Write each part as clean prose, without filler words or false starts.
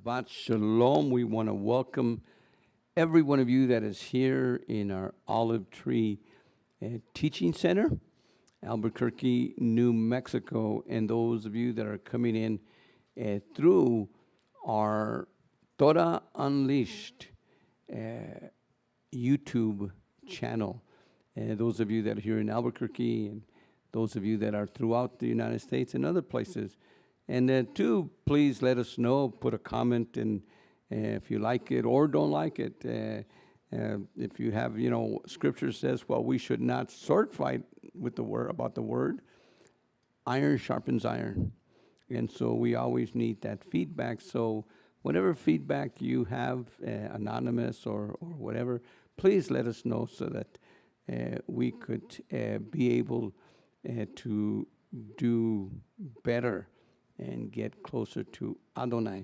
Shabbat Shalom. We want to welcome every one of you that is here in our Olive Tree Teaching Center, Albuquerque, New Mexico, and those of you that are coming in through our Torah Unleashed YouTube channel. Those of you that are here in Albuquerque and those of you that are throughout the United States and other places. And two, please let us know, put a comment, and if you like it or don't like it. If you have, Scripture says, well, we should not sword fight with the word, about the word. Iron sharpens iron. And so we always need that feedback. So whatever feedback you have, anonymous or whatever, please let us know so that we could be able to do better and get closer to Adonai.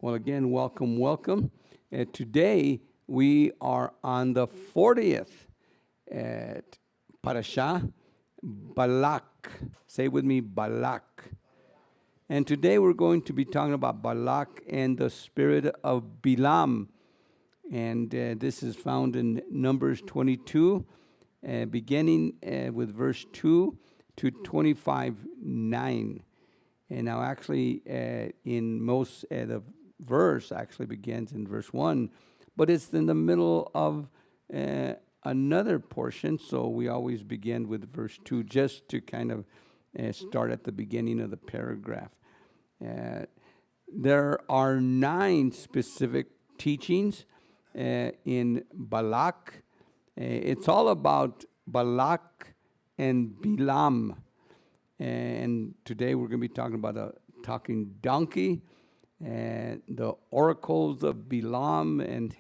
Well, again, welcome. Today, we are on the 40th Parashah, Balak. Say with me, Balak. And today, we're going to be talking about Balak and the spirit of Bilam. And this is found in Numbers 22, beginning with verse 2 to 25:9. And now actually in most, the verse actually begins in verse 1, but it's in the middle of another portion, so we always begin with verse 2 just to kind of start at the beginning of the paragraph. There are 9 specific teachings in Balak. It's all about Balak and Bilam. And today we're going to be talking about a talking donkey and the oracles of Bilam and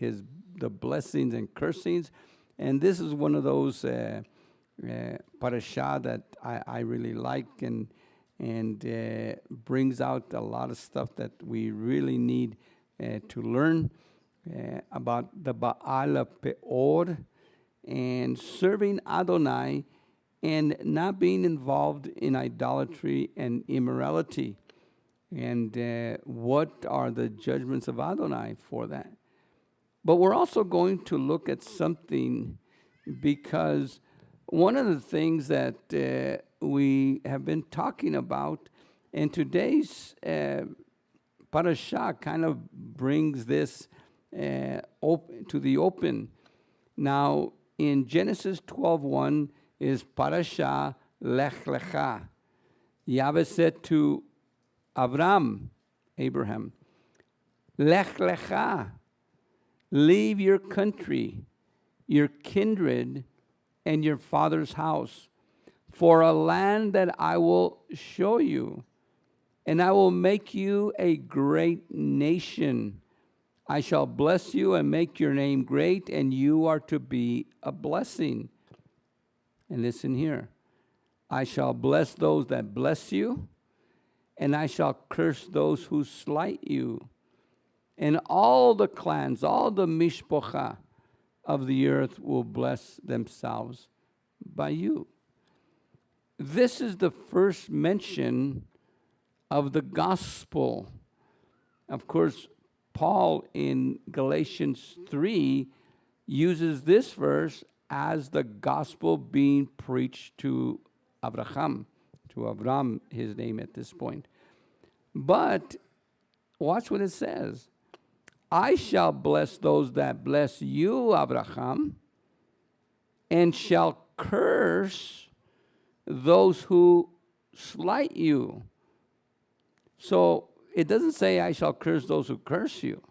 the blessings and cursings. And this is one of those parashah that I really like and brings out a lot of stuff that we really need to learn about the Baal Peor and serving Adonai and not being involved in idolatry and immorality. And what are the judgments of Adonai for that? But we're also going to look at something, because one of the things that we have been talking about, and today's parashah kind of brings this to the open. Now, in Genesis 12:1, is Parashah Lech Lecha. Yahweh said to Abraham, Lech Lecha, leave your country, your kindred, and your father's house, for a land that I will show you, and I will make you a great nation. I shall bless you and make your name great, and you are to be a blessing. And listen here, I shall bless those that bless you, and I shall curse those who slight you. And all the clans, all the mishpocha of the earth will bless themselves by you. This is the first mention of the gospel. Of course, Paul in Galatians 3 uses this verse as the gospel being preached to Abraham, his name at this point. But watch what it says. I shall bless those that bless you, Abraham, and shall curse those who slight you. So it doesn't say I shall curse those who curse you.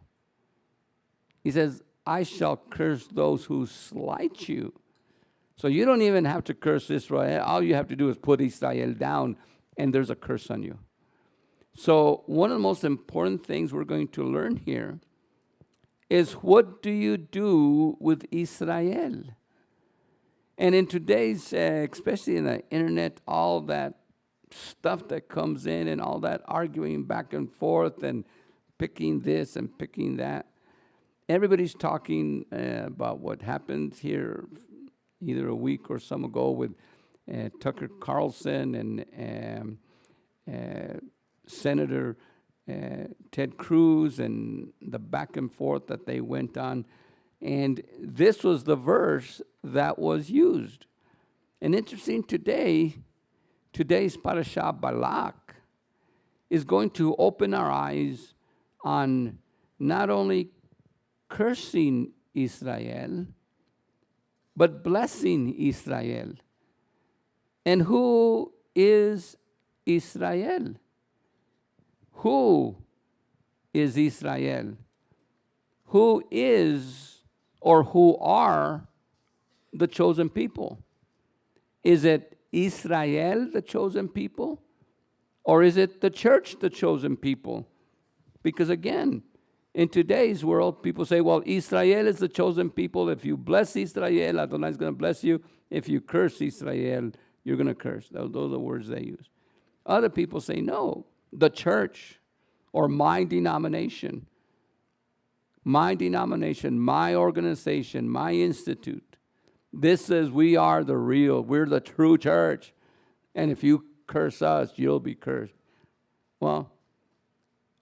He says, I shall curse those who slight you. So you don't even have to curse Israel. All you have to do is put Israel down, and there's a curse on you. So one of the most important things we're going to learn here is, what do you do with Israel? And in today's, especially in the internet, all that stuff that comes in and all that arguing back and forth and picking this and picking that, everybody's talking about what happened here either a week or some ago with Tucker Carlson and Senator Ted Cruz and the back and forth that they went on. And this was the verse that was used. And interesting today's parasha Balak is going to open our eyes on not only cursing Israel, but blessing Israel. And who is Israel? Who is Israel? Who is or who are the chosen people? Is it Israel, the chosen people? Or is it the church, the chosen people? Because again, in today's world, people say, well, Israel is the chosen people. If you bless Israel, Adonai is going to bless you. If you curse Israel, you're going to curse. Those are the words they use. Other people say, no, the church or my denomination, my organization, my institute. This says we're the true church. And if you curse us, you'll be cursed. Well,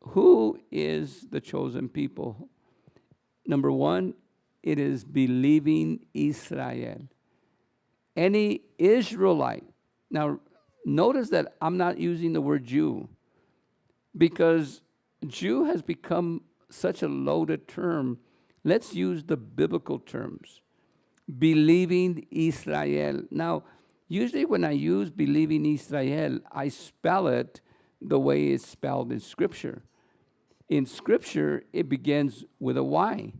who is the chosen people? Number one, it is believing Israel. Any Israelite. Now, notice that I'm not using the word Jew because Jew has become such a loaded term. Let's use the biblical terms. Believing Israel. Now, usually when I use believing Israel, I spell it the way it's spelled in Scripture. In Scripture, it begins with a Y,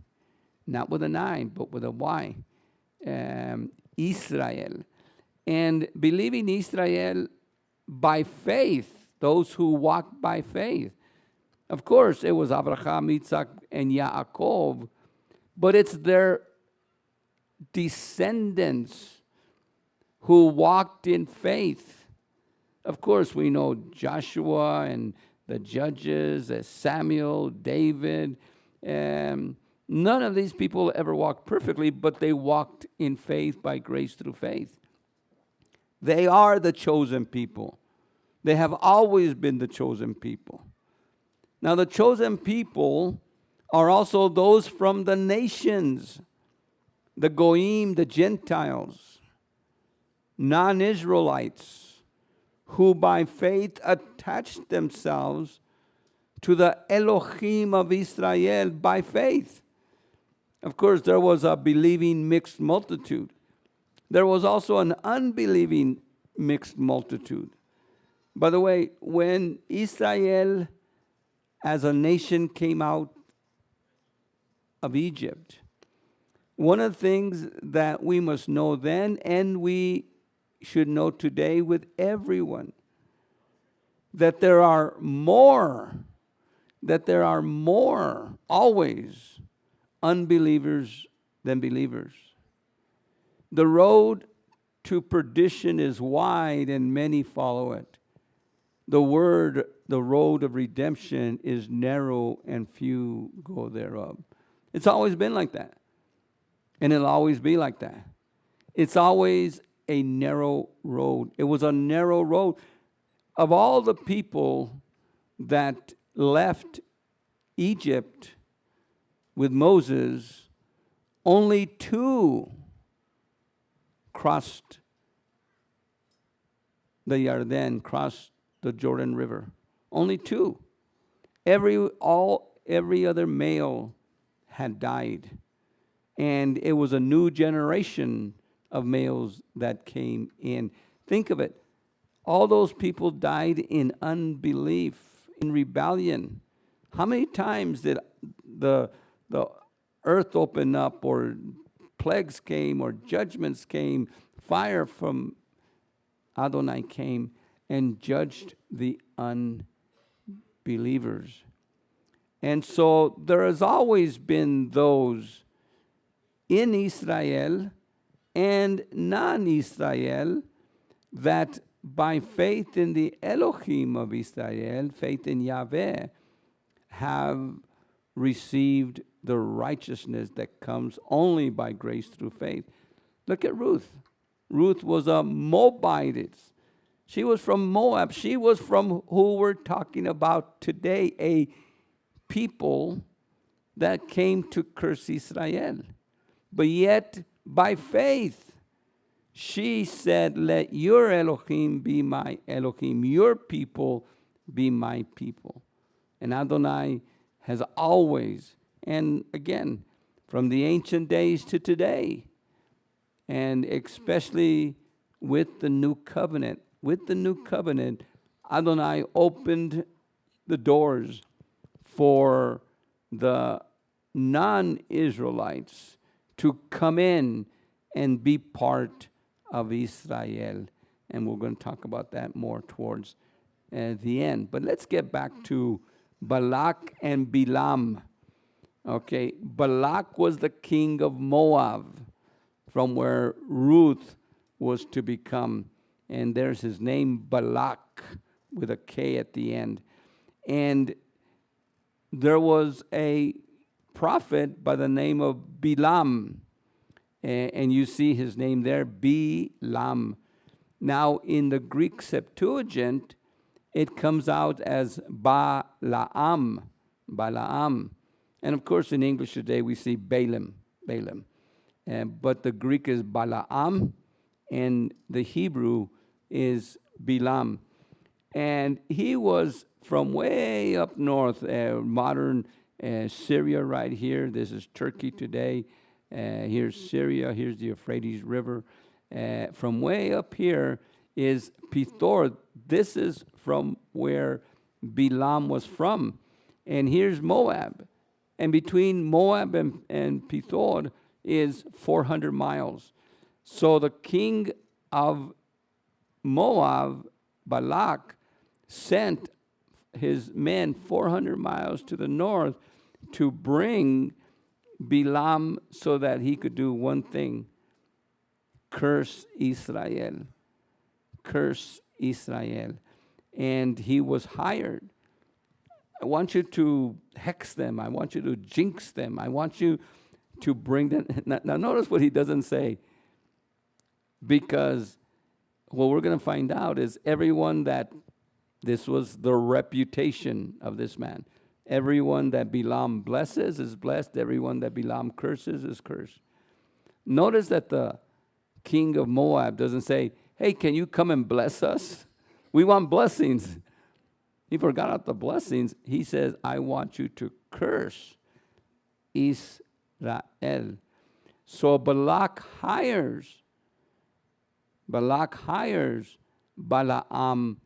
not with an I, but with a Y. Israel. And believing Israel by faith, those who walk by faith. Of course, it was Abraham, Isaac, and Yaakov, but it's their descendants who walked in faith. Of course, we know Joshua and the judges, Samuel, David. None of these people ever walked perfectly, but they walked in faith by grace through faith. They are the chosen people. They have always been the chosen people. Now, the chosen people are also those from the nations, the Goyim, the Gentiles, non-Israelites, who by faith attached themselves to the Elohim of Israel by faith. Of course, there was a believing mixed multitude. There was also an unbelieving mixed multitude. By the way, when Israel as a nation came out of Egypt, one of the things that we must know then, and we should know today with everyone, that there are more always unbelievers than believers. The road to perdition is wide and many follow it. The road of redemption is narrow and few go thereof. It's always been like that. And it'll always be like that. It's always a narrow road. It was a narrow road. Of all the people that left Egypt with Moses, only 2 crossed the Yarden, crossed the Jordan River. Only 2. Every other male had died. And it was a new generation of males that came in. Think of it. All those people died in unbelief, in rebellion. How many times did the earth open up, or plagues came, or judgments came, fire from Adonai came and judged the unbelievers? And so there has always been those in Israel and non-Israel that by faith in the Elohim of Israel, faith in Yahweh, have received the righteousness that comes only by grace through faith. Look at Ruth. Ruth was a Moabitess. She was from Moab. She was from who we're talking about today, a people that came to curse Israel. But yet, by faith, she said, let your Elohim be my Elohim, your people be my people. And Adonai has always, and again, from the ancient days to today, and especially with the new covenant, Adonai opened the doors for the non-Israelites to come in and be part of Israel. And we're going to talk about that more towards the end. But let's get back to Balak and Bilam. Okay, Balak was the king of Moab, from where Ruth was to become. And there's his name, Balak, with a K at the end. And there was a prophet by the name of Bilam. And you see his name there, Bilam. Now, in the Greek Septuagint, it comes out as Balaam. And of course, in English today, we see Balaam. But the Greek is Balaam, and the Hebrew is Bilam. And he was from way up north, modern Syria right here. This is Turkey today. Here's Syria. Here's the Euphrates River. From way up here is Pithor. This is from where Bilam was from. And here's Moab. And between Moab and Pithor is 400 miles. So the king of Moab, Balak, sent his men 400 miles to the north to bring Bilam so that he could do one thing: curse Israel. Curse Israel. And he was hired. I want you to hex them. I want you to jinx them. I want you to bring them. Now notice what he doesn't say. Because what we're going to find out is everyone that, this was the reputation of this man. Everyone that Bilam blesses is blessed. Everyone that Bilam curses is cursed. Notice that the king of Moab doesn't say, hey, can you come and bless us? We want blessings. He forgot about the blessings. He says, I want you to curse Israel. So Balak hires Balaam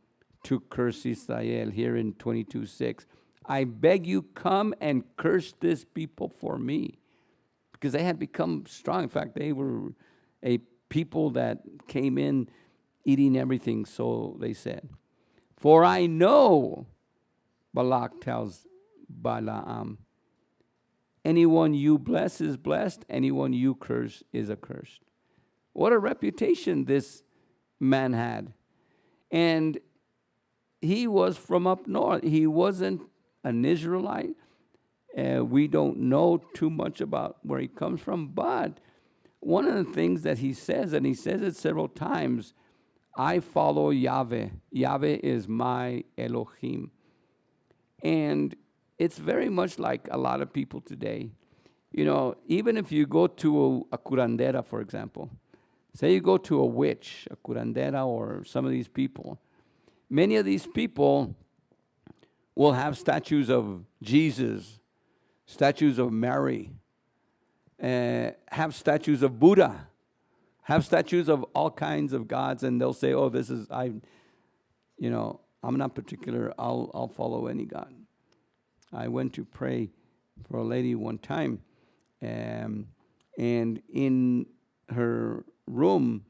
to curse Israel here in 22:6. I beg you, come and curse this people for me. Because they had become strong. In fact, they were a people that came in eating everything, so they said. For I know, Balak tells Balaam, anyone you bless is blessed, anyone you curse is accursed. What a reputation this man had. And he was from up north. He wasn't an Israelite. We don't know too much about where he comes from, but one of the things that he says, and he says it several times, I follow Yahweh. Yahweh is my Elohim. And it's very much like a lot of people today. You know, even if you go to a curandera, for example, say you go to a witch, a curandera, or some of these people, many of these people will have statues of Jesus, statues of Mary, have statues of Buddha, have statues of all kinds of gods, and they'll say, oh, this is, I'm not particular, I'll follow any god. I went to pray for a lady one time, and in her room,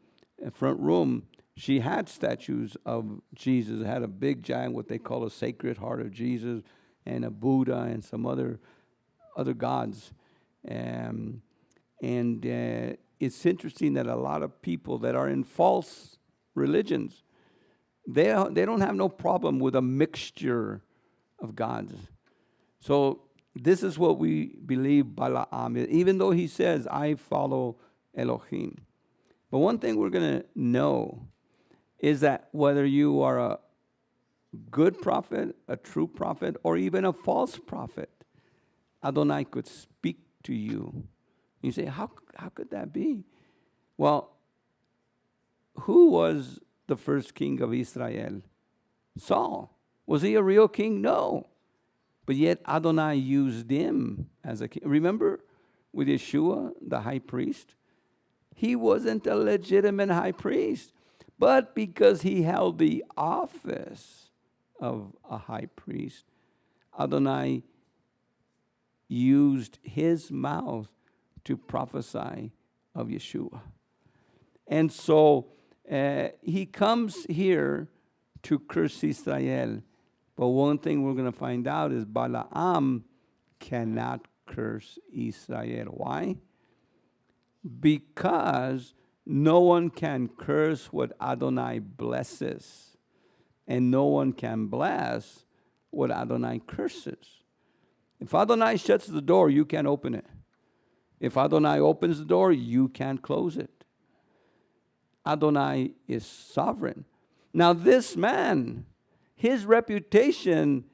front room, she had statues of Jesus. It had a big giant, what they call a Sacred Heart of Jesus, and a Buddha and some other gods. And it's interesting that a lot of people that are in false religions, they don't have no problem with a mixture of gods. So this is what we believe Balaam is, even though he says, I follow Elohim. But one thing we're going to know is that whether you are a good prophet, a true prophet, or even a false prophet, Adonai could speak to you. You say, how could that be? Well, who was the first king of Israel? Saul. Was he a real king? No. But yet Adonai used him as a king. Remember with Yeshua, the high priest? He wasn't a legitimate high priest. But because he held the office of a high priest, Adonai used his mouth to prophesy of Yeshua. And so he comes here to curse Israel. But one thing we're going to find out is Balaam cannot curse Israel. Why? Because no one can curse what Adonai blesses, and no one can bless what Adonai curses. If Adonai shuts the door, you can't open it. If Adonai opens the door, you can't close it. Adonai is sovereign. Now this man, his reputation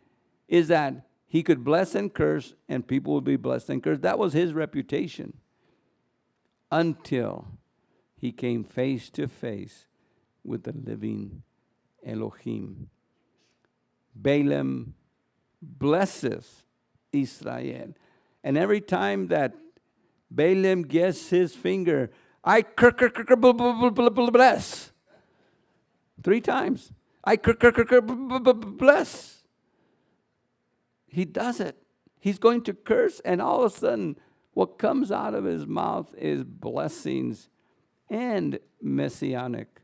is that he could bless and curse, and people would be blessed and cursed. That was his reputation until he came face to face with the living Elohim. Balaam blesses Israel. And every time that Balaam gets his finger, I bless. 3 times. I bless. He does it. He's going to curse, and all of a sudden, what comes out of his mouth is blessings and messianic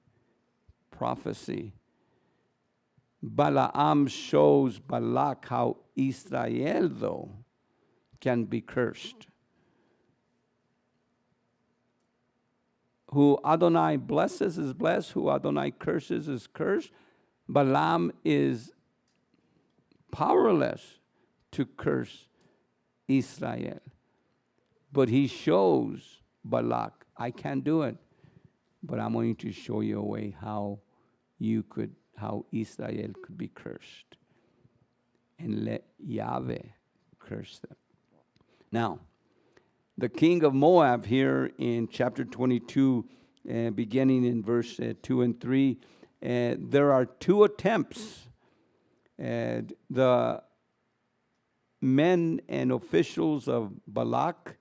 prophecy. Balaam shows Balak how Israel, though, can be cursed. Who Adonai blesses is blessed, who Adonai curses is cursed. Balaam is powerless to curse Israel. But he shows Balak, I can't do it, but I'm going to show you a way how Israel could be cursed. And let Yahweh curse them. Now, the king of Moab here in chapter 22, beginning in verse 2 and 3, there are 2 attempts. The men and officials of Balak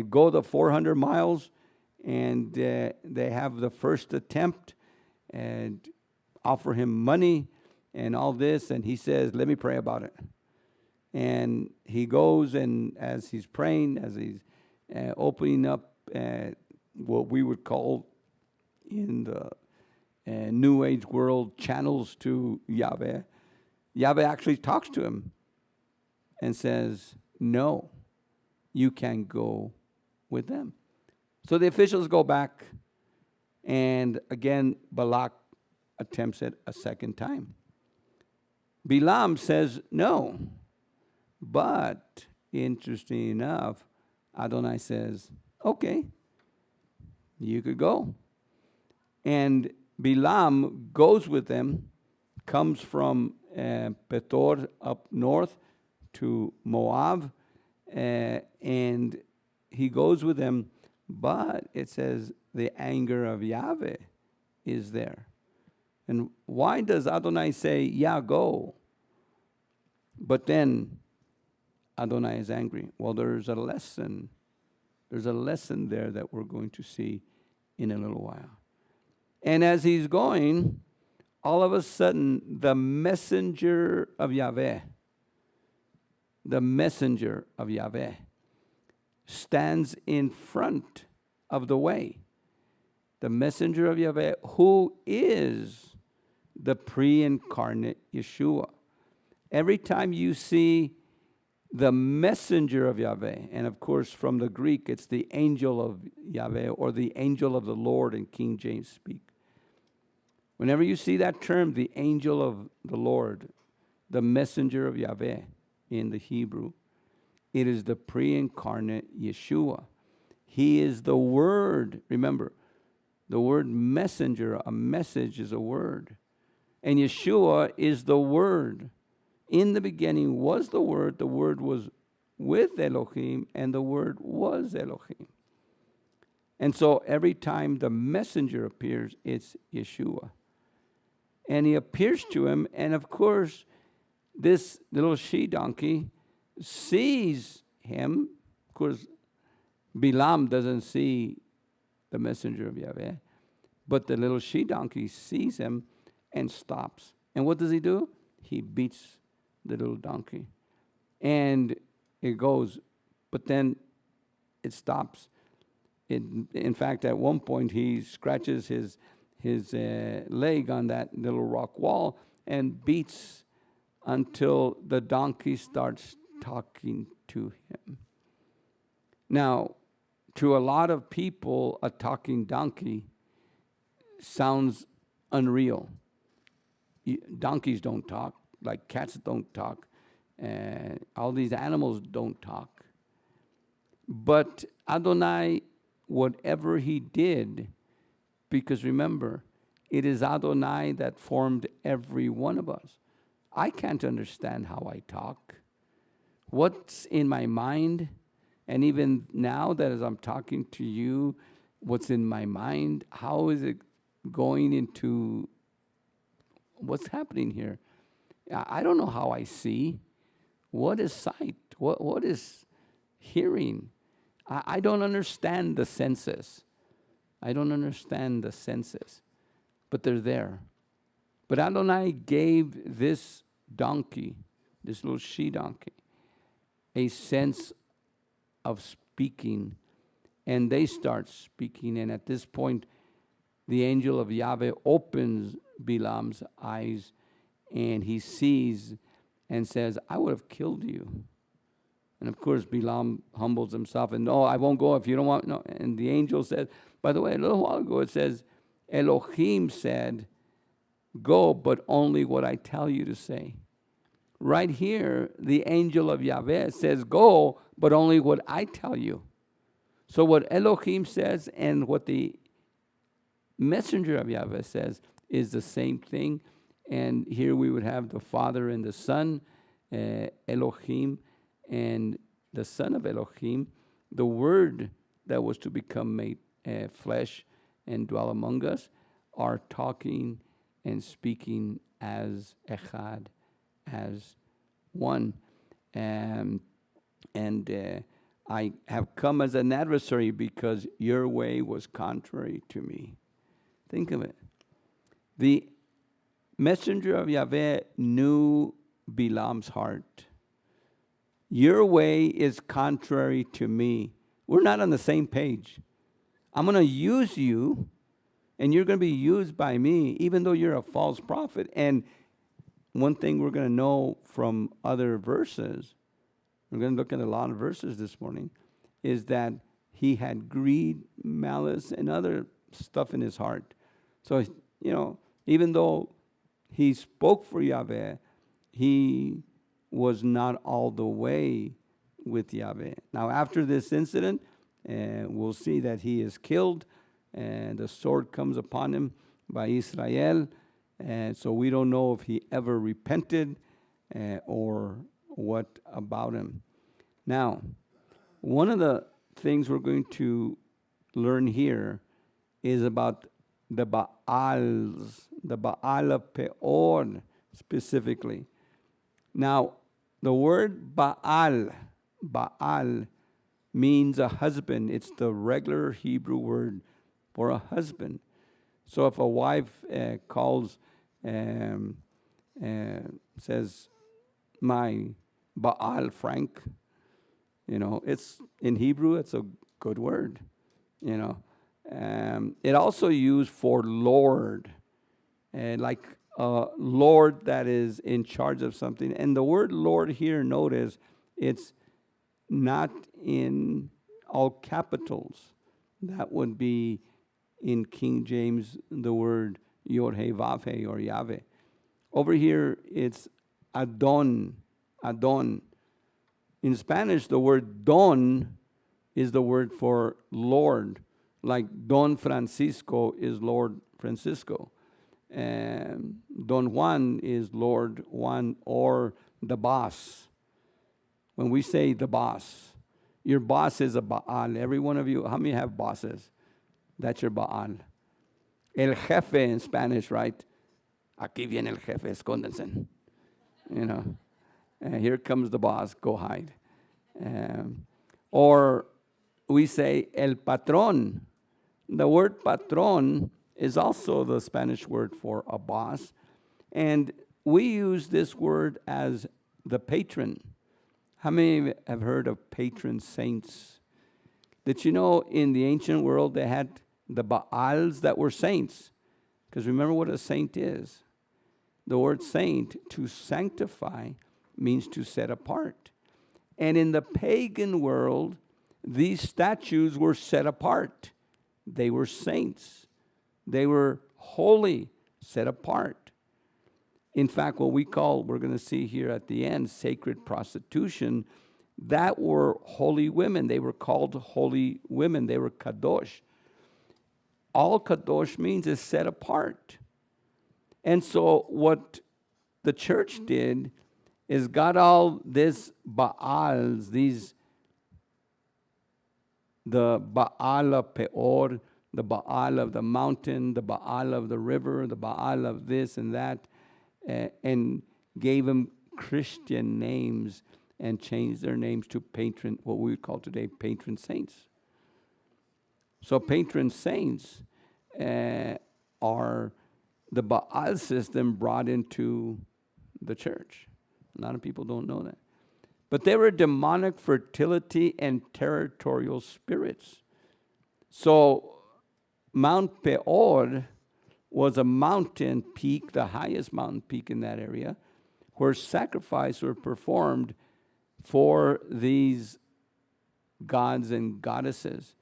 go the 400 miles, and they have the first attempt and offer him money and all this, and he says, let me pray about it. And he goes, and as he's praying, as he's opening up what we would call in the New Age world channels to Yahweh, Yahweh actually talks to him and says, no, you can't go with them. So the officials go back, and again, Balak attempts it a second time. Balaam says no. But, interesting enough, Adonai says, okay, you could go. And Balaam goes with them, comes from Petor up north to Moab, and he goes with them, but it says the anger of Yahweh is there. And why does Adonai say, yeah, go? But then Adonai is angry. Well, there's a lesson. There's a lesson there that we're going to see in a little while. And as he's going, all of a sudden, the messenger of Yahweh, stands in front of the way. The messenger of Yahweh, who is the pre-incarnate Yeshua. Every time you see the messenger of Yahweh, and of course from the Greek, it's the angel of Yahweh or the angel of the Lord in King James speak. Whenever you see that term, the angel of the Lord, the messenger of Yahweh in the Hebrew, it is the pre-incarnate Yeshua. He is the Word. Remember, The word messenger, a message is a word. And Yeshua is the Word. In the beginning was the Word was with Elohim, and the Word was Elohim. And so every time the messenger appears, it's Yeshua. And he appears to him, and of course, this little she-donkey sees him. Of course, Bilam doesn't see the messenger of Yahweh, but the little she-donkey sees him and stops. And what does he do? He beats the little donkey. And it goes, but then it stops. In fact, at one point, he scratches his leg on that little rock wall and beats until the donkey starts talking to him. Now, to a lot of people, a talking donkey sounds unreal. Donkeys don't talk, like cats don't talk, and all these animals don't talk. But Adonai, whatever he did, because remember, it is Adonai that formed every one of us. I can't understand how I talk. What's in my mind, and even now that as I'm talking to you, what's in my mind, how is it going into what's happening here? I don't know how I see. What is sight? What is hearing? I don't understand the senses. I don't understand the senses, but they're there. But Adonai gave this donkey, this little she-donkey, a sense of speaking, and they start speaking. And at this point, the angel of Yahweh opens Bilam's eyes, and he sees and says, I would have killed you. And of course, Bilam humbles himself, and no, I won't go if you don't want. No. And the angel says, by the way, a little while ago it says, Elohim said, go, but only what I tell you to say. Right here, the angel of Yahweh says, go, but only what I tell you. So what Elohim says and what the messenger of Yahweh says is the same thing. And here we would have the Father and the Son, Elohim, and the Son of Elohim, the Word that was to become made flesh and dwell among us, are talking and speaking as echad, as one. I have come as an adversary because your way was contrary to me. Think of it. The messenger of Yahweh knew Bilam's heart. Your way is contrary to me. We're not on the same page. I'm going to use you, and you're going to be used by me, even though you're a false prophet. And one thing we're going to know from other verses, we're going to look at a lot of verses this morning, is that he had greed, malice, and other stuff in his heart. So, even though he spoke for Yahweh, he was not all the way with Yahweh. Now, after this incident, we'll see that he is killed, and the sword comes upon him by Israel. And so we don't know if he ever repented or what about him. Now, one of the things we're going to learn here is about the Baals, the Baal of Peor specifically. Now, the word Baal means a husband. It's the regular Hebrew word for a husband. So if a wife says, my Baal Frank, it's in Hebrew, it's a good word, It also used for Lord, like a Lord that is in charge of something. And the word Lord here, notice, it's not in all capitals. That would be in King James the word Yod-Heh-Vav-Heh or Yahweh. Over here it's Adon. In Spanish, the word don is the word for Lord. Like Don Francisco is Lord Francisco. And Don Juan is Lord Juan, or the boss. When we say the boss, your boss is a Baal. Every one of you, how many have bosses? That's your Baal. El jefe in Spanish, right? Aquí viene el jefe, escóndense. You know, and here comes the boss, go hide. Or we say el patrón. The word patrón is also the Spanish word for a boss. And we use this word as the patron. How many have heard of patron saints? Did you know in the ancient world they had the Baals that were saints? Because remember what a saint is. The word saint, to sanctify, means to set apart. And in the pagan world, these statues were set apart. They were saints. They were holy, set apart. In fact, what we call, we're going to see here at the end, sacred prostitution, that were holy women. They were called holy women. They were kadosh. All kadosh means is set apart. And so what the church did is got all these Baals, the Baal of Peor, the Baal of the mountain, the Baal of the river, the Baal of this and that, and gave them Christian names and changed their names to patron, what we call today patron saints. So patron saints are the Baal system brought into the church. A lot of people don't know that. But they were demonic fertility and territorial spirits. So Mount Peor was a mountain peak, the highest mountain peak in that area, where sacrifices were performed for these gods and goddesses,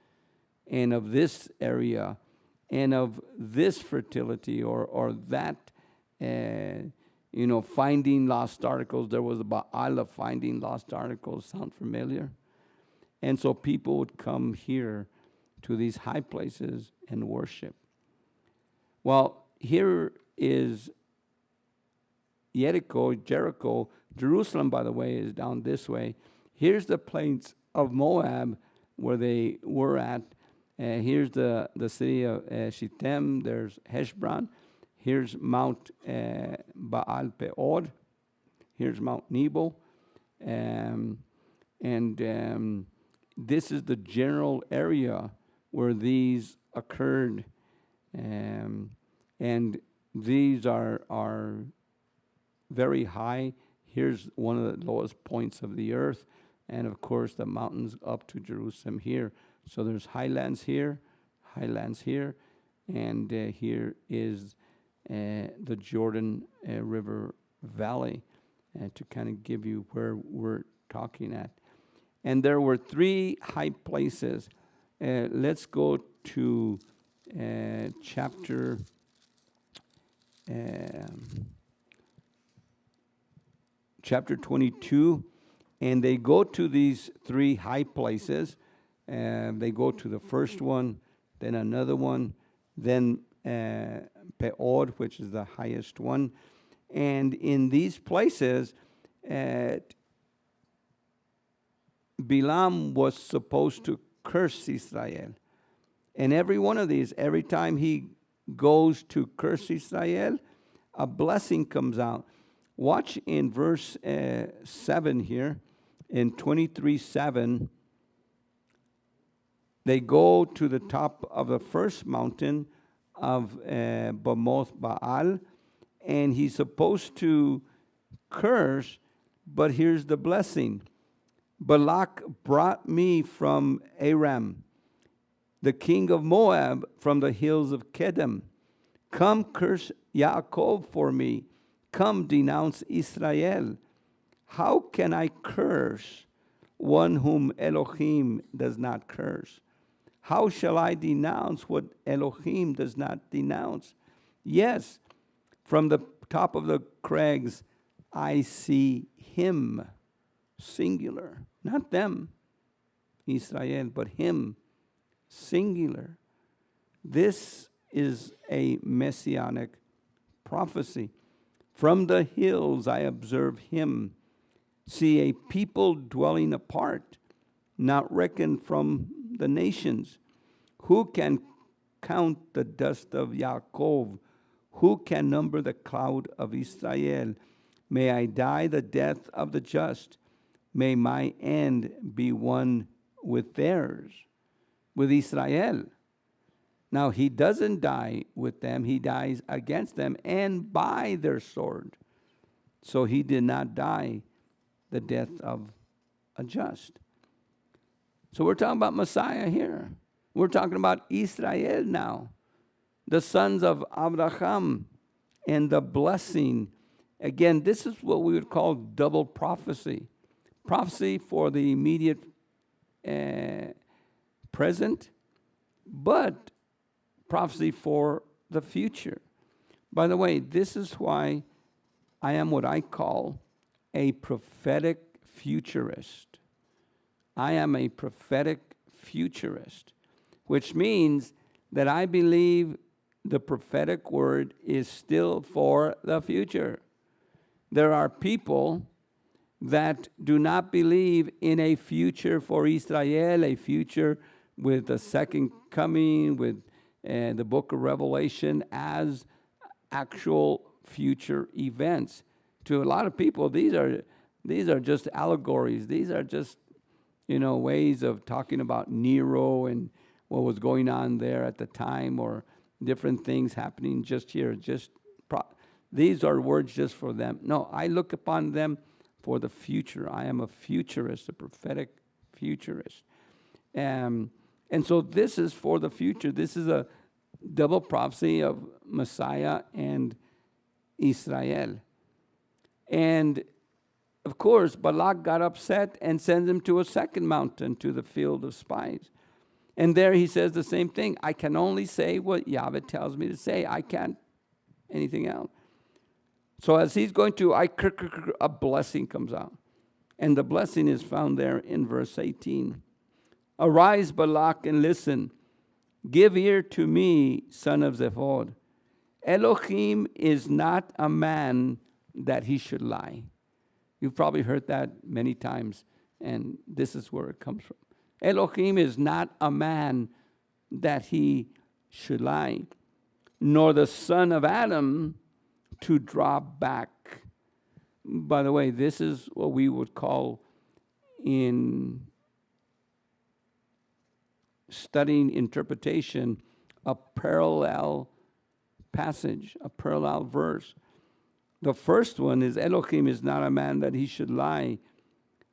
and of this area, and of this fertility or that, finding lost articles. There was a Baal of finding lost articles. Sound familiar? And so people would come here to these high places and worship. Well, here is Jericho. Jerusalem, by the way, is down this way. Here's the plains of Moab where they were at. Here's the city of Shittim. There's Heshbon. Here's Mount Baal Peor. Here's Mount Nebo. This is the general area where these occurred. And these are very high. Here's one of the lowest points of the earth. And of course, the mountains up to Jerusalem here. So there's highlands here, and here is the Jordan River Valley, to kind of give you where we're talking at. And there were 3 high places. Let's go to chapter 22, and they go to these 3 high places. They go to the first one, then another one, then Peor, which is the highest one. And in these places, Balaam was supposed to curse Israel. And every one of these, every time he goes to curse Israel, a blessing comes out. Watch in verse 7 here, in 23:7. They go to the top of the first mountain of Bamoth Baal, and he's supposed to curse, but here's the blessing. Balak brought me from Aram, the king of Moab, from the hills of Kedem. Come curse Yaakov for me. Come denounce Israel. How can I curse one whom Elohim does not curse? How shall I denounce what Elohim does not denounce? Yes, from the top of the crags, I see him, singular, not them, Israel, but him, singular. This is a messianic prophecy. From the hills I observe him. See, a people dwelling apart, not reckoned from the nations. Who can count the dust of Yaakov? Who can number the cloud of Israel? May I die the death of the just. May my end be one with theirs, with Israel. Now, he doesn't die with them. He dies against them and by their sword. So he did not die the death of a just. So we're talking about Messiah here. We're talking about Israel now, the sons of Abraham, and the blessing. Again, this is what we would call double prophecy. Prophecy for the immediate present, but prophecy for the future. By the way, this is why I am what I call a prophetic futurist. I am a prophetic futurist, which means that I believe the prophetic word is still for the future. There are people that do not believe in a future for Israel, a future with the second coming, with the book of Revelation as actual future events. To a lot of people, these are just allegories. These are just, ways of talking about Nero and what was going on there at the time, or different things happening just here. These are words just for them. No, I look upon them for the future. I am a futurist, a prophetic futurist. And so this is for the future. This is a double prophecy of Messiah and Israel. And of course, Balak got upset and sends him to a second mountain, to the field of spies. And there he says the same thing. I can only say what Yahweh tells me to say. I can't anything else. So as he's going to, a blessing comes out. And the blessing is found there in verse 18. Arise, Balak, and listen. Give ear to me, son of Zephod. Elohim is not a man that he should lie. You've probably heard that many times, and this is where it comes from. Elohim is not a man that he should lie, nor the son of Adam to draw back. By the way, this is what we would call, in studying interpretation, a parallel passage, a parallel verse. The first one is Elohim is not a man that he should lie,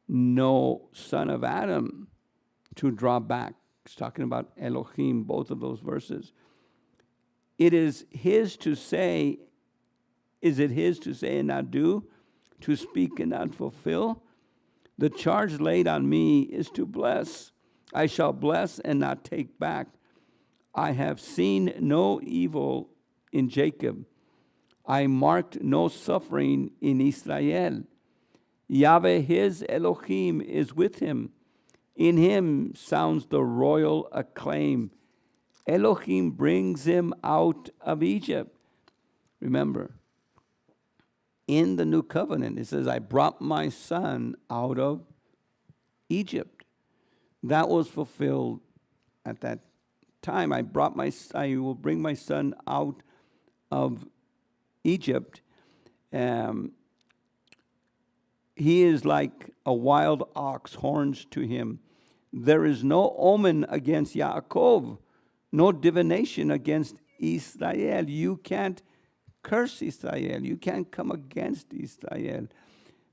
no son of Adam to draw back. It's talking about Elohim, both of those verses. It is his to say, is it his to say and not do, to speak and not fulfill? The charge laid on me is to bless. I shall bless and not take back. I have seen no evil in Jacob. I marked no suffering in Israel. Yahweh, his Elohim, is with him. In him sounds the royal acclaim. Elohim brings him out of Egypt. Remember, in the new covenant, it says, I brought my son out of Egypt. That was fulfilled at that time. I will bring my son out of Egypt. He is like a wild ox, horns to him. There is no omen against Yaakov, no divination against Israel. You can't curse Israel. You can't come against Israel.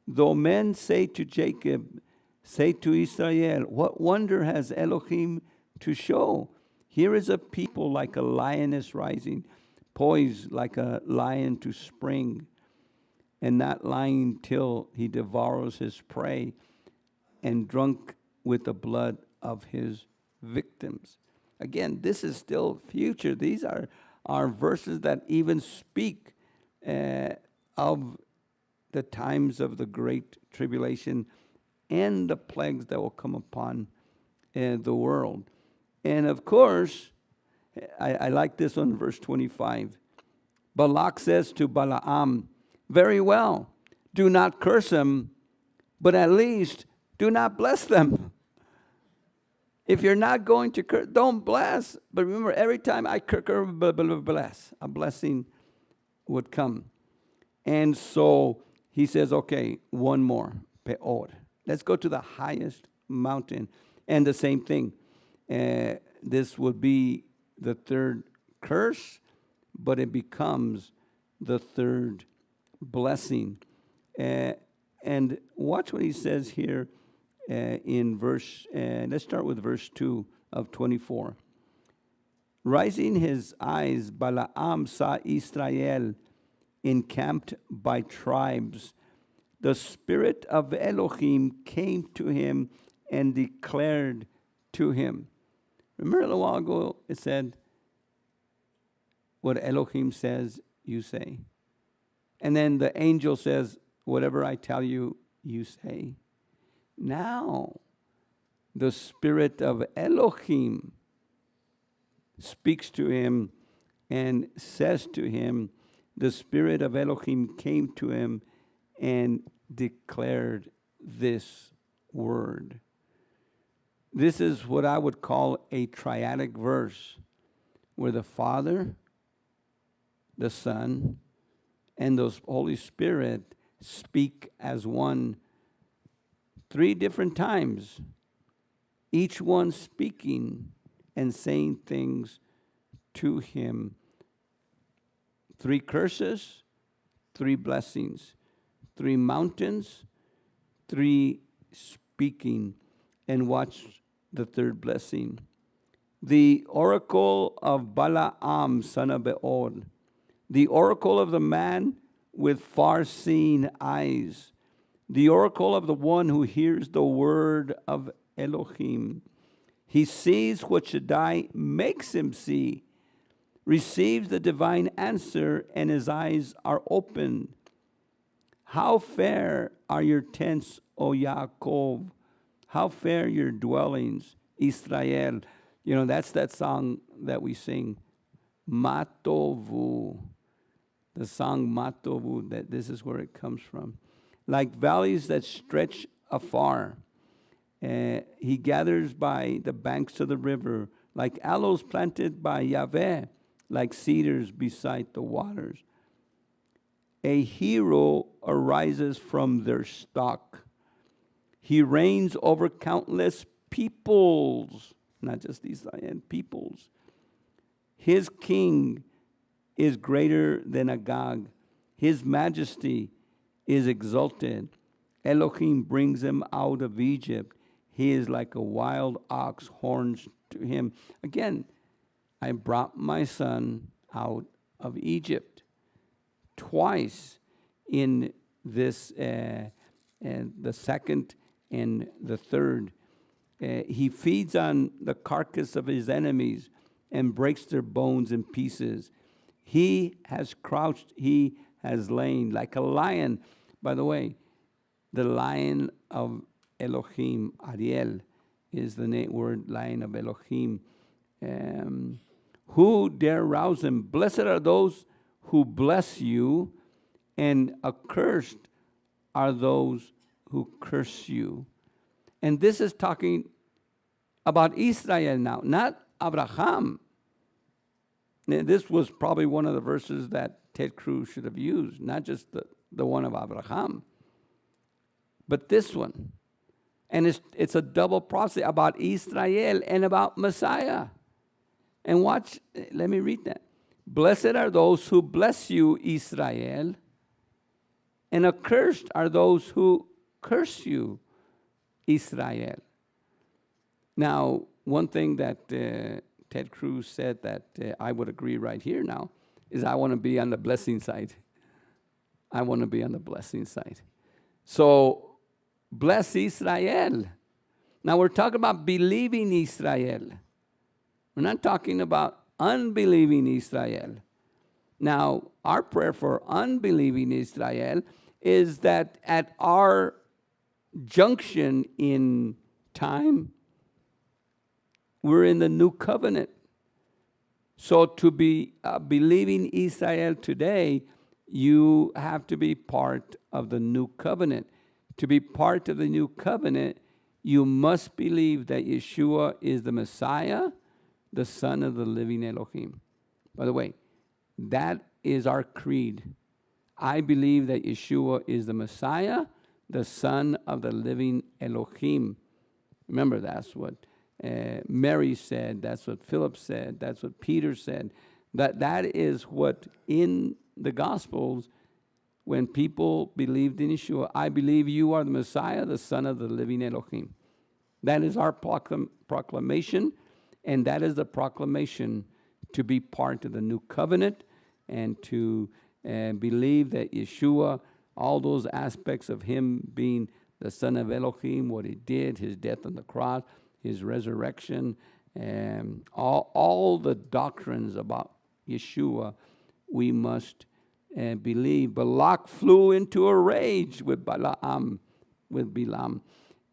Though men say to Jacob, say to Israel, what wonder has Elohim to show? Here is a people like a lioness rising, poised like a lion to spring, and not lying till he devours his prey, and drunk with the blood of his victims. Again, this is still future. These are verses that even speak of the times of the great tribulation and the plagues that will come upon the world. And of course, I like this one, verse 25. Balak says to Balaam, very well, do not curse them, but at least do not bless them. If you're not going to curse, don't bless. But remember, every time I bless, a blessing would come. And so he says, okay, one more, peor. Let's go to the highest mountain. And the same thing. This would be the third curse, but it becomes the third blessing. And watch what he says here in verse, let's start with verse 2 of 24. Rising his eyes, Balaam saw Israel encamped by tribes. The spirit of Elohim came to him and declared to him. Remember a little while ago it said, what Elohim says, you say. And then the angel says, whatever I tell you, you say. Now, the spirit of Elohim speaks to him and says to him, the spirit of Elohim came to him and declared this word. This is what I would call a triadic verse, where the Father, the Son, and the Holy Spirit speak as one 3 different times, each one speaking and saying things to him. 3 curses, 3 blessings, 3 mountains, 3 speaking, and watch the third blessing. The oracle of Balaam, son of Beor, the oracle of the man with far-seeing eyes, the oracle of the one who hears the word of Elohim. He sees what Shaddai makes him see, receives the divine answer, and his eyes are opened. How fair are your tents, O Yaakov! How fair your dwellings, Israel! You know, that's that song that we sing, Matovu. The song Matovu, that this is where it comes from. Like valleys that stretch afar. He gathers by the banks of the river, like aloes planted by Yahweh, like cedars beside the waters. A hero arises from their stock. He reigns over countless peoples, not just Israel, peoples. His king is greater than Agag. His majesty is exalted. Elohim brings him out of Egypt. He is like a wild ox, horns to him. Again, I brought my son out of Egypt. Twice in this, and the second and the third. He feeds on the carcass of his enemies and breaks their bones in pieces. He has crouched, he has lain like a lion. By the way, the lion of Elohim, Ariel, is the word lion of Elohim. Who dare rouse him? Blessed are those who bless you, and accursed are those who curse you. And this is talking about Israel now, not Abraham. This was probably one of the verses that Ted Cruz should have used, not just the one of Abraham, but this one. And it's a double prophecy about Israel and about Messiah. And watch, let me read that. Blessed are those who bless you, Israel, and accursed are those who curse you, Israel. Now, one thing that Ted Cruz said that I would agree right here now is I want to be on the blessing side. I want to be on the blessing side. So, bless Israel. Now, we're talking about believing Israel. We're not talking about unbelieving Israel. Now, our prayer for unbelieving Israel is that at our junction in time, we're in the new covenant. So to be believing Israel today, you have to be part of the new covenant. To be part of the new covenant, you must believe that Yeshua is the Messiah, the Son of the living Elohim. By the way, that is our creed. I believe that Yeshua is the Messiah, the Son of the living Elohim. Remember, that's what Mary said, that's what Philip said, that's what Peter said. That is what in the Gospels, when people believed in Yeshua, I believe you are the Messiah, the Son of the living Elohim. That is our proclamation, and that is the proclamation to be part of the new covenant and to believe that Yeshua, all those aspects of him being the Son of Elohim, what he did, his death on the cross, his resurrection, and all the doctrines about Yeshua, we must believe. Balak flew into a rage with Balaam, with Bilam,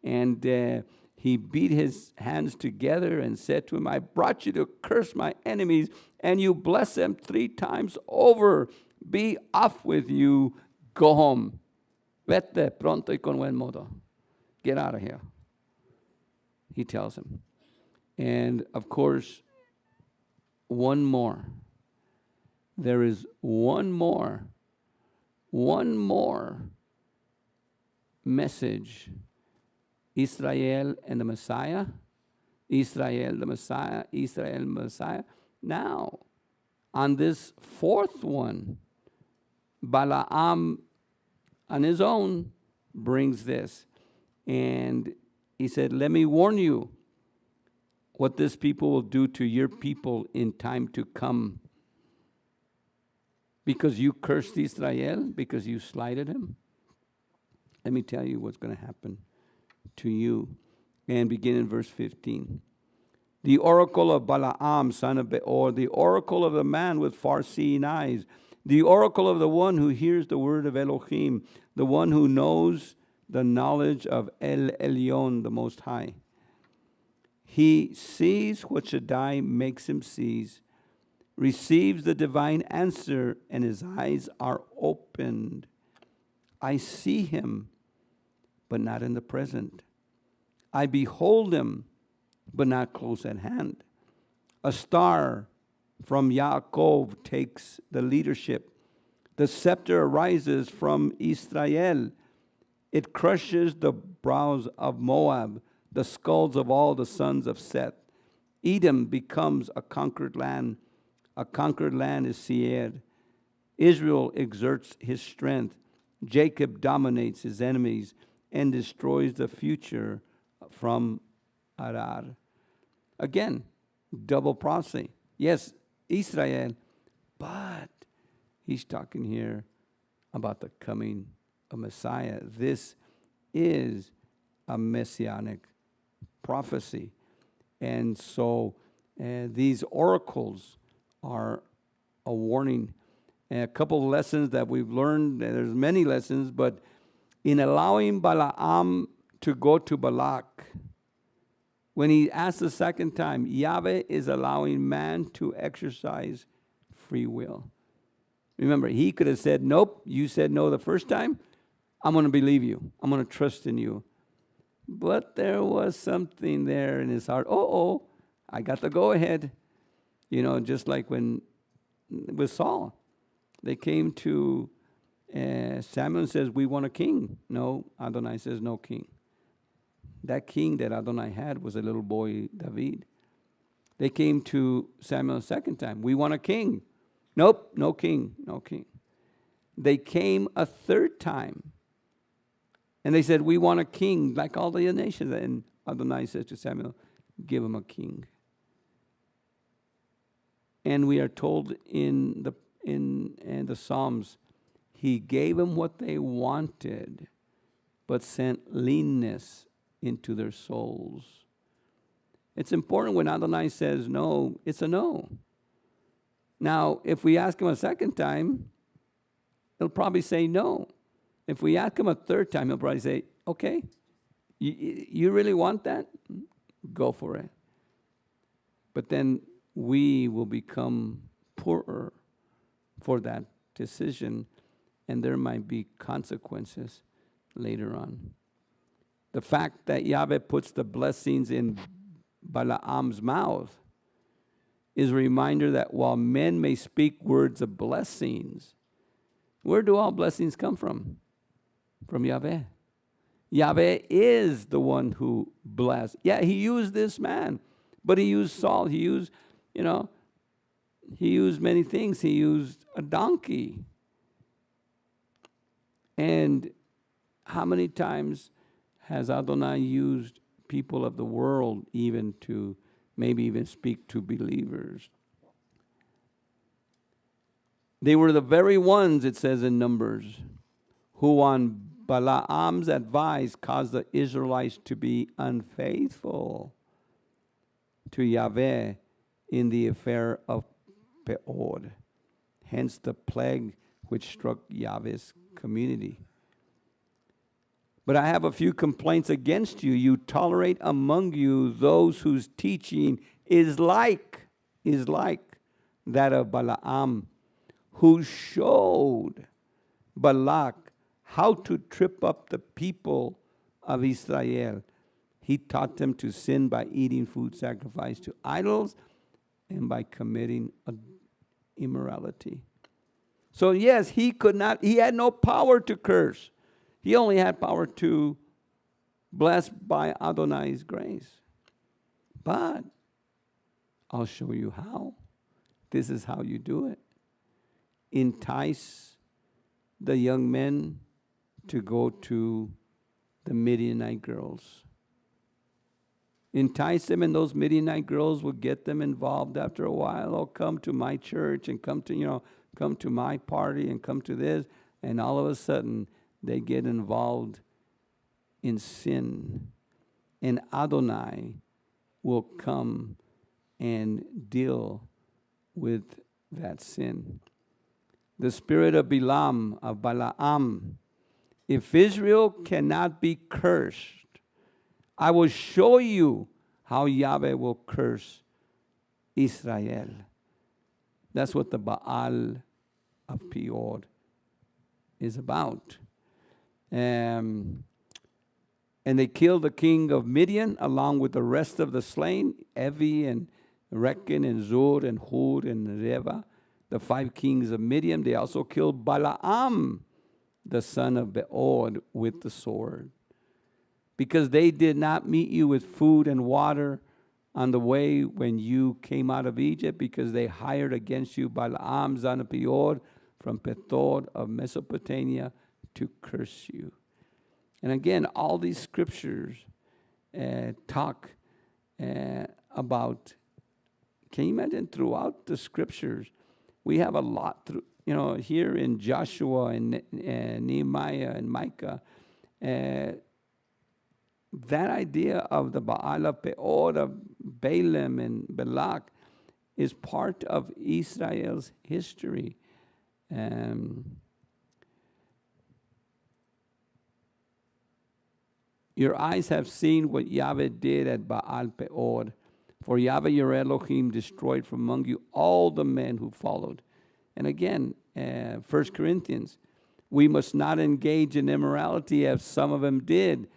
and he beat his hands together and said to him, I brought you to curse my enemies, and you bless them 3 times over. Be off with you. Go home. Vete pronto y con buen modo. Get out of here. He tells him. And of course, one more. There is one more message. Israel and the Messiah. Israel, the Messiah. Israel, the Messiah. Now, on this 4th one, Balaam on his own brings this. And he said, let me warn you what this people will do to your people in time to come. Because you cursed Israel, because you slighted him. Let me tell you what's going to happen to you. And begin in verse 15. The oracle of Balaam, son of Beor, the oracle of the man with far-seeing eyes, the oracle of the one who hears the word of Elohim, the one who knows the knowledge of El Elyon, the Most High. He sees what Shaddai makes him seize, receives the divine answer, and his eyes are opened. I see him, but not in the present. I behold him, but not close at hand. A star from Yaakov takes the leadership. The scepter arises from Israel. It crushes the brows of Moab, the skulls of all the sons of Seth. Edom becomes a conquered land. A conquered land is Seir. Israel exerts his strength. Jacob dominates his enemies and destroys the future from Arar. Again, double prophecy. Yes, Israel, but he's talking here about the coming of Messiah. This is a messianic prophecy. And so these oracles are a warning. And a couple of lessons that we've learned, there's many lessons, but in allowing Balaam to go to Balak, when he asked the second time, Yahweh is allowing man to exercise free will. Remember, he could have said, nope, you said no the first time. I'm going to believe you. I'm going to trust in you. But there was something there in his heart. I got the go-ahead. You know, just like when with Saul. They came to Samuel and says, we want a king. No, Adonai says, no king. That king that Adonai had was a little boy, David. They came to Samuel a second time. We want a king. Nope, no king, no king. They came a third time. And they said, we want a king like all the nations. And Adonai says to Samuel, give him a king. And we are told in the Psalms, he gave them what they wanted, but sent leanness into their souls. It's important when Adonai says no, it's a no. Now, if we ask him a second time, he'll probably say no. If we ask him a third time, he'll probably say, okay, you really want that? Go for it. But then we will become poorer for that decision, and there might be consequences later on. The fact that Yahweh puts the blessings in Balaam's mouth is a reminder that while men may speak words of blessings, where do all blessings come from? From Yahweh. Yahweh is the one who blessed. Yeah, he used this man, but he used salt. He used, he used many things. He used a donkey. And how many times has Adonai used people of the world even to maybe even speak to believers? They were the very ones, it says in Numbers, who on Balaam's advice caused the Israelites to be unfaithful to Yahweh in the affair of Peor. Hence the plague which struck Yahweh's community. But I have a few complaints against you. You tolerate among you those whose teaching is like that of Balaam, who showed Balak how to trip up the people of Israel. He taught them to sin by eating food sacrificed to idols and by committing immorality. So yes, he had no power to curse. He only had power to bless by Adonai's grace. But I'll show you how. This is how you do it. Entice the young men to go to the Midianite girls. Entice them, and those Midianite girls will get them involved after a while. Oh, come to my church and come to my party and come to this. And all of a sudden, they get involved in sin. And Adonai will come and deal with that sin. The spirit of Balaam, if Israel cannot be cursed, I will show you how Yahweh will curse Israel. That's what the Baal of Peor is about. And they killed the king of Midian along with the rest of the slain, Evi and Rechen and Zur and Hur and Reva, the 5 kings of Midian. They also killed Balaam, the son of Beor, with the sword. Because they did not meet you with food and water on the way when you came out of Egypt, because they hired against you Balaam, son of Peor, from Pethor of Mesopotamia, to curse you. And again, all these scriptures talk about, can you imagine throughout the scriptures, we have a lot, here in Joshua and Nehemiah and Micah, that idea of the Baal of Peor, of Balaam and Balak, is part of Israel's history. Your eyes have seen what Yahweh did at Baal Peor. For Yahweh your Elohim destroyed from among you all the men who followed. And again, 1 Corinthians, we must not engage in immorality as some of them did,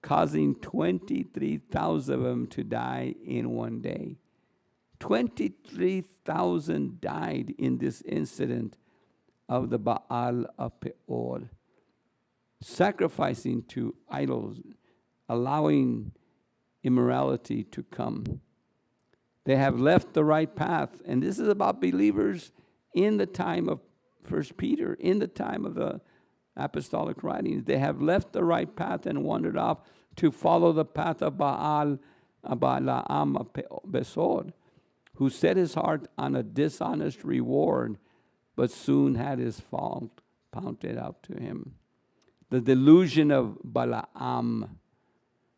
causing 23,000 of them to die in one day. 23,000 died in this incident of the Baal of Peor, sacrificing to idols, allowing immorality to come. They have left the right path. And this is about believers in the time of 1 Peter, in the time of the apostolic writings. They have left the right path and wandered off to follow the path of Balaam of Besor, who set his heart on a dishonest reward, but soon had his fault pointed out to him. The delusion of Balaam,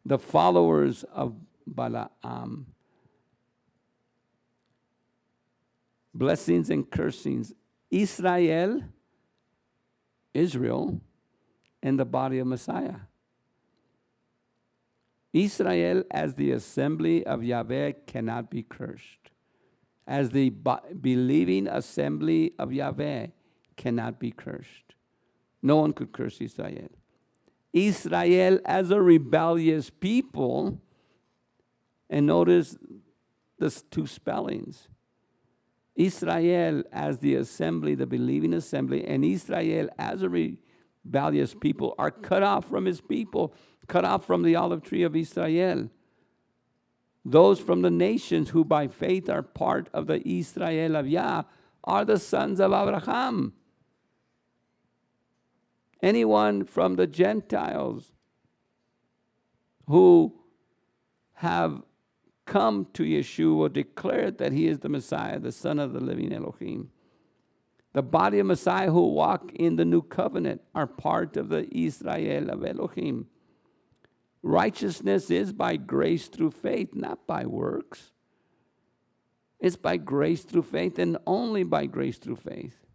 the followers of Balaam. Blessings and cursings. Israel, and the body of Messiah. Israel as the assembly of Yahweh cannot be cursed. as the believing assembly of Yahweh cannot be cursed. No one could curse Israel. Israel as a rebellious people, and notice the two spellings. Israel as the assembly, the believing assembly, and Israel as a rebellious people are cut off from his people, cut off from the olive tree of Israel. Those from the nations who by faith are part of the Israel of Yah are the sons of Abraham. Anyone from the Gentiles who have come to Yeshua declared that he is the Messiah, the Son of the living Elohim. The body of Messiah who walk in the new covenant are part of the Israel of Elohim. Righteousness is by grace through faith, not by works. It's by grace through faith and only by grace through faith.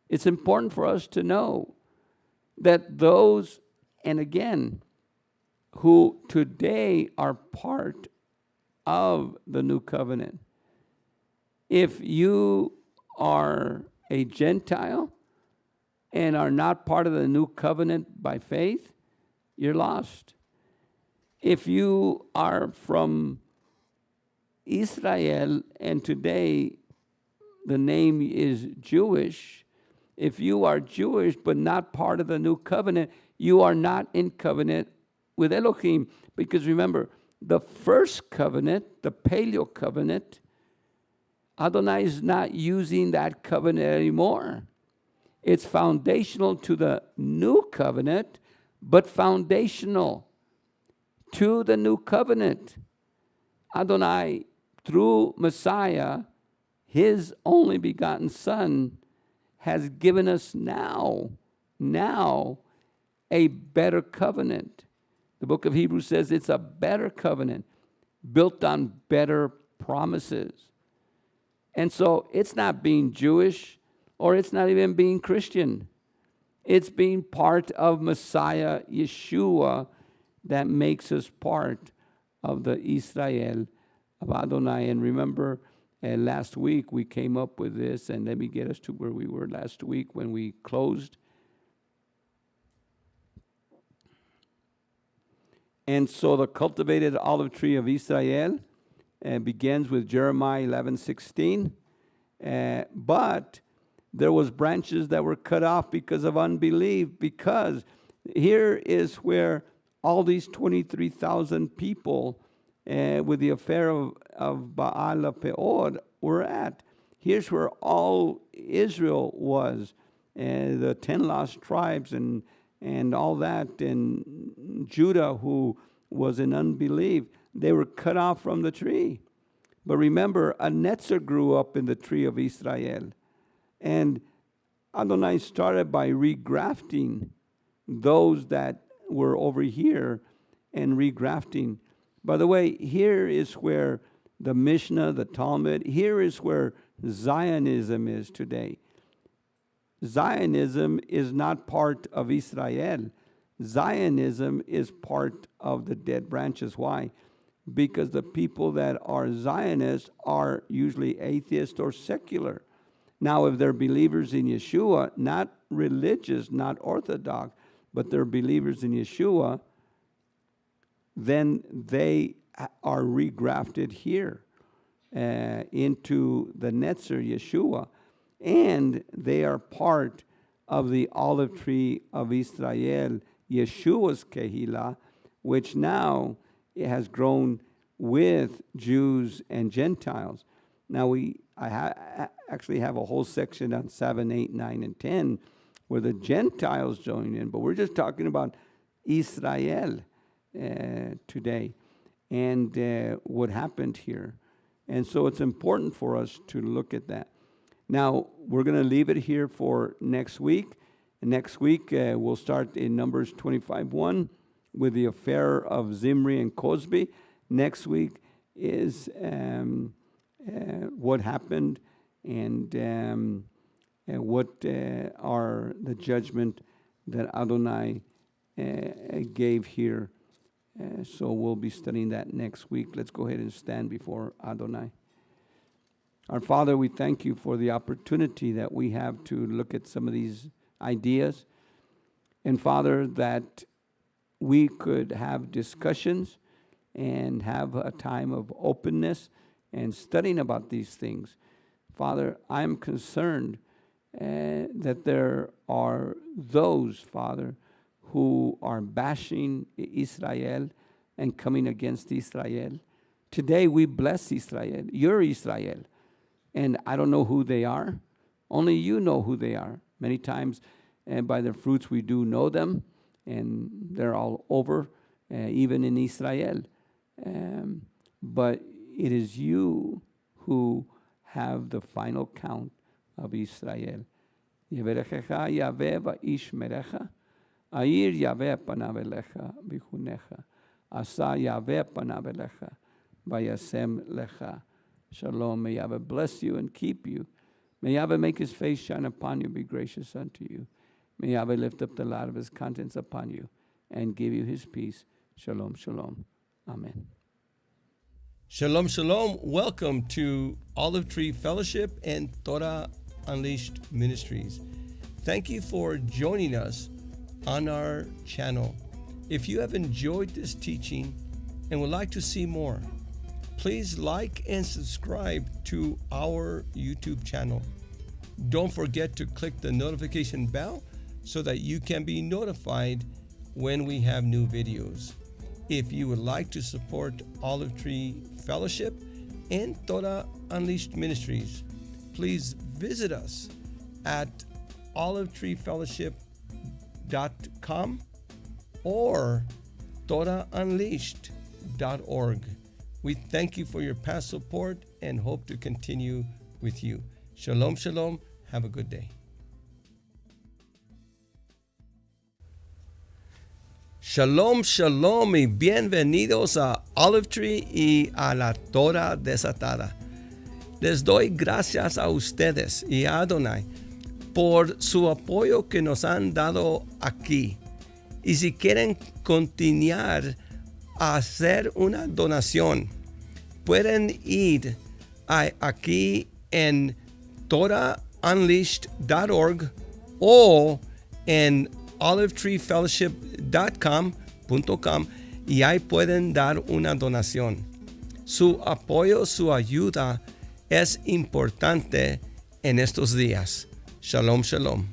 It's important for us to know that those, and again, who today are part of the new covenant, if you are a Gentile and are not part of the new covenant by faith, you're lost. If you are from Israel and today the name is Jewish, if you are Jewish but not part of the new covenant, you are not in covenant with Elohim. Because remember, the first covenant, the Paleo covenant, Adonai is not using that covenant anymore. It's foundational to the new covenant, but foundational to the new covenant. Adonai, through Messiah, his only begotten Son, has given us now a better covenant. The book of Hebrews says it's a better covenant built on better promises. And so it's not being Jewish or it's not even being Christian. It's being part of Messiah, Yeshua, that makes us part of the Israel of Adonai. And remember, last week we came up with this, and let me get us to where we were last week when we closed. And so the cultivated olive tree of Israel begins with Jeremiah 11:16. But there was branches that were cut off because of unbelief, because here is where all these 23,000 people with the affair of Baal Peor were at. Here's where all Israel was, the 10 lost tribes and all that, and Judah who was in unbelief. They were cut off from the tree. But remember, a netzer grew up in the tree of Israel. And Adonai started by regrafting those that were over here and regrafting. By the way, here is where the Mishnah, the Talmud, here is where Zionism is today. Zionism is not part of Israel. Zionism is part of the dead branches. Why? Because the people that are Zionists are usually atheist or secular. Now, if they're believers in Yeshua, not religious, not orthodox, but they're believers in Yeshua, then they are regrafted here into the Netzer, Yeshua, and they are part of the olive tree of Israel, Yeshua's Kehillah, which now it has grown with Jews and Gentiles. Now, I actually have a whole section on 7, 8, 9, and 10 where the Gentiles join in, but we're just talking about Israel today and what happened here. And so it's important for us to look at that. Now, we're going to leave it here for next week. Next week, we'll start in Numbers 25:1 with the affair of Zimri and Cosby. Next week is what happened and what are the judgment that Adonai gave here. So we'll be studying that next week. Let's go ahead and stand before Adonai. Our Father, we thank you for the opportunity that we have to look at some of these ideas. And Father, that we could have discussions and have a time of openness and studying about these things. Father, I'm concerned that there are those, Father, who are bashing Israel and coming against Israel. Today we bless Israel. You're Israel. And I don't know who they are. Only you know who they are. Many times, and by their fruits we do know them. And they're all over, even in Israel. But it is you who have the final count of Israel. Yeverechecha Yahweh va'ishmerecha, Ayir Yahweh panav elecha v'chunecha, Asa Yahweh panav elecha, v'yasem lecha. Shalom. May Yahweh bless you and keep you. May Yahweh make his face shine upon you, be gracious unto you. May Yahweh lift up the light of his countenance upon you and give you his peace. Shalom, shalom. Amen. Shalom, shalom. Welcome to Olive Tree Fellowship and Torah Unleashed Ministries. Thank you for joining us on our channel. If you have enjoyed this teaching and would like to see more, please like and subscribe to our YouTube channel. Don't forget to click the notification bell so that you can be notified when we have new videos. If you would like to support Olive Tree Fellowship and Torah Unleashed Ministries, please visit us at olivetreefellowship.com or torahunleashed.org. We thank you for your past support and hope to continue with you. Shalom, shalom. Have a good day. Shalom, shalom y bienvenidos a Olive Tree y a la Torah Desatada. Les doy gracias a ustedes y a Adonai por su apoyo que nos han dado aquí. Y si quieren continuar a hacer una donación, pueden ir aquí en torahunleashed.org o en olivetreefellowship.com y ahí pueden dar una donación. Su apoyo, su ayuda es importante en estos días. Shalom, shalom.